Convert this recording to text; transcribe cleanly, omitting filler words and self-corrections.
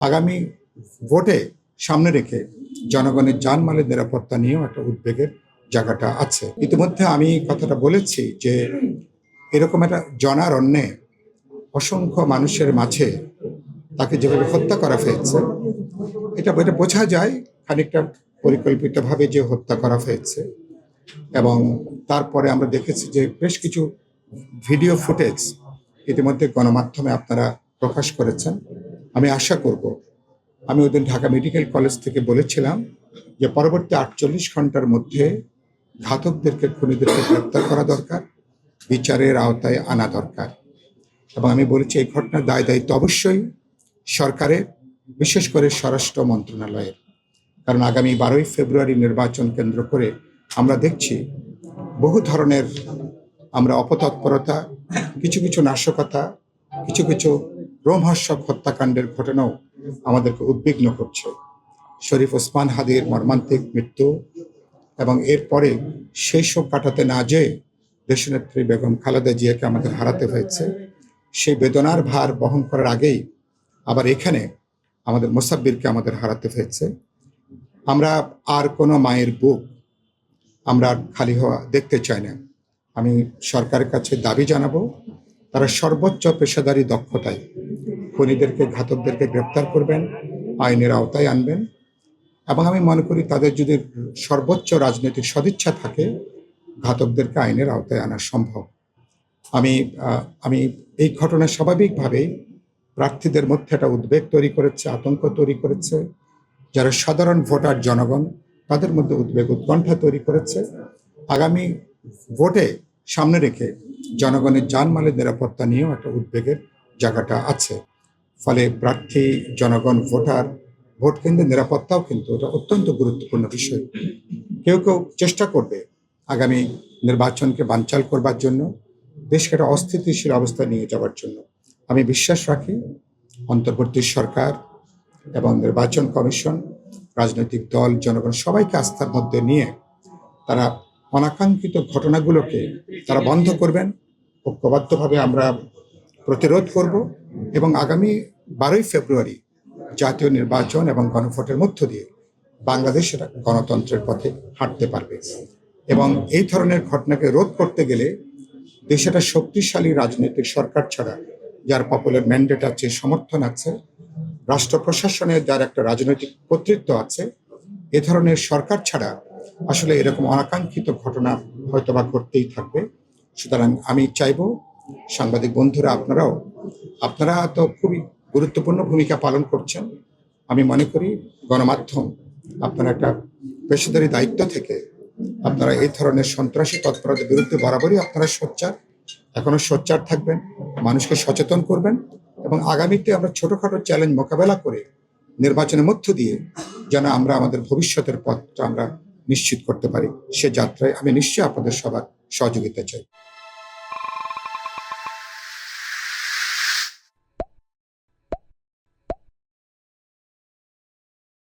আগামী ভোটে সামনে রেখে জনগণের জানমালের নিরাপত্তা নিয়েও একটা উদ্বেগের জায়গাটা আছে। ইতিমধ্যে আমি কথাটা বলেছি যে এরকম একটা জনারণ্যে অসংখ্য মানুষের মাঝে তাকে যেভাবে হত্যা করা হয়েছে, এটা বোঝা যায় খানিকটা পরিকল্পিতভাবে যে হত্যা করা হয়েছে। এবং তারপরে আমরা দেখেছি যে বেশ কিছু ভিডিও ফুটেজ ইতিমধ্যে গণমাধ্যমে আপনারা প্রকাশ করেছেন। আমি আশা করব, আমি ওই দিন ঢাকা মেডিকেল কলেজ থেকে বলেছিলাম যে পরবর্তী 48 ঘন্টার মধ্যে ঘাতকদেরকে, খুনিদেরকে গ্রেপ্তার করা দরকার, বিচারের আওতায় আনা দরকার। এবং আমি বলেছি এই ঘটনার দায় দায়িত্ব অবশ্যই সরকারের, বিশেষ করে স্বরাষ্ট্র মন্ত্রণালয়ের। কারণ আগামী 12ই ফেব্রুয়ারি নির্বাচন কেন্দ্র করে আমরা দেখছি বহু ধরনের আমরা অপতৎপরতা, কিছু কিছু নাশকতা, কিছু কিছু রোমহর্ষক হত্যাকাণ্ডের ঘটনাও আমাদেরকে উদ্বিগ্ন করছে। শরীফ ওসমান হাদির মর্মান্তিক মৃত্যু এবং এরপরে সেই শোক কাটাতে না যেয়ে দেশনেত্রী বেগম খালেদা জিয়াকে আমাদের হারাতে হয়েছে। সেই বেদনার ভার বহন করার আগেই আবার এখানে আমাদের মোসাব্বিরকে আমাদের হারাতে হয়েছে। আমরা আর কোনো মায়ের বুক আমরা খালি হওয়া দেখতে চাই না। আমি সরকারের কাছে দাবি জানাবো, তারা সর্বোচ্চ পেশাদারি দক্ষতায় খুনিদেরকে, ঘাতকদেরকে গ্রেপ্তার করবেন, আইনের আওতায় আনবেন। এবং আমি মনে করি তাদের যদি সর্বোচ্চ রাজনৈতিক সদিচ্ছা থাকে, ঘাতকদেরকে আইনের আওতায় আনা সম্ভব। আমি এই ঘটনা স্বাভাবিকভাবেই প্রার্থীদের মধ্যে একটা উদ্বেগ তৈরি করেছে, আতঙ্ক তৈরি করেছে। যারা সাধারণ ভোটার জনগণ, তাদের মধ্যে উদ্বেগ, উৎকণ্ঠা তৈরি করেছে। আগামী ভোটে সামনে রেখে জনগণের জানমালের নিরাপত্তা নিয়েও একটা উদ্বেগের জায়গাটা আছে। ফলে প্রার্থী, জনগণ, ভোটার, ভোট কেন্দ্রের নিরাপত্তাও কিন্তু এটা অত্যন্ত গুরুত্বপূর্ণ বিষয়। কেউ কেউ চেষ্টা করবে আগামী নির্বাচনকে বানচাল করবার জন্য, দেশকে একটা অস্থিতিশীল অবস্থা নিয়ে যাওয়ার জন্য। আমি বিশ্বাস রাখি অন্তর্বর্তী সরকার এবং নির্বাচন কমিশন, রাজনৈতিক দল, জনগণ সবাইকে আস্থার মধ্যে নিয়ে তারা অনাকাঙ্ক্ষিত ঘটনাগুলোকে তারা বন্ধ করবেন। ঐক্যবদ্ধভাবে আমরা প্রতিরোধ করব এবং আগামী 12ই ফেব্রুয়ারি জাতীয় নির্বাচন এবং গণভোটের মধ্য দিয়ে বাংলাদেশ গণতন্ত্রের পথে হাঁটতে পারবে। এবং এই ধরনের ঘটনাকে রোধ করতে গেলে দেশে একটা শক্তিশালী রাজনৈতিক সরকার ছাড়া, যার পপুলার ম্যান্ডেট আছে, সমর্থন আছে, রাষ্ট্র প্রশাসনের যার একটা রাজনৈতিক কর্তৃত্ব আছে, এ ধরনের সরকার ছাড়া আসলে এরকম অনাকাঙ্ক্ষিত ঘটনা হয়তোবা ঘটতেই থাকবে। সুতরাং আমি চাইব সাংবাদিক বন্ধুরা, আপনারা তো খুবই গুরুত্বপূর্ণ ভূমিকা পালন করছেন। আমি মনে করি গণমাধ্যম, আপনারা একটা পেশাদারি দায়িত্ব থেকে আপনারা এই ধরনের সন্ত্রাসী তৎপরতার বিরুদ্ধে বরাবরই আপনারা সোচ্চার, এখনো সোচ্চার থাকবেন, মানুষকে সচেতন করবেন। এবং আগামীতে আমরা ছোটখাটো চ্যালেঞ্জ মোকাবেলা করে নির্বাচনের মধ্য দিয়ে যেন আমরা আমাদের ভবিষ্যতের পথটা আমরা নিশ্চিত করতে পারি, সে যাত্রায় আমি নিশ্চয়ই আপনাদের সবার সহযোগিতা চাই।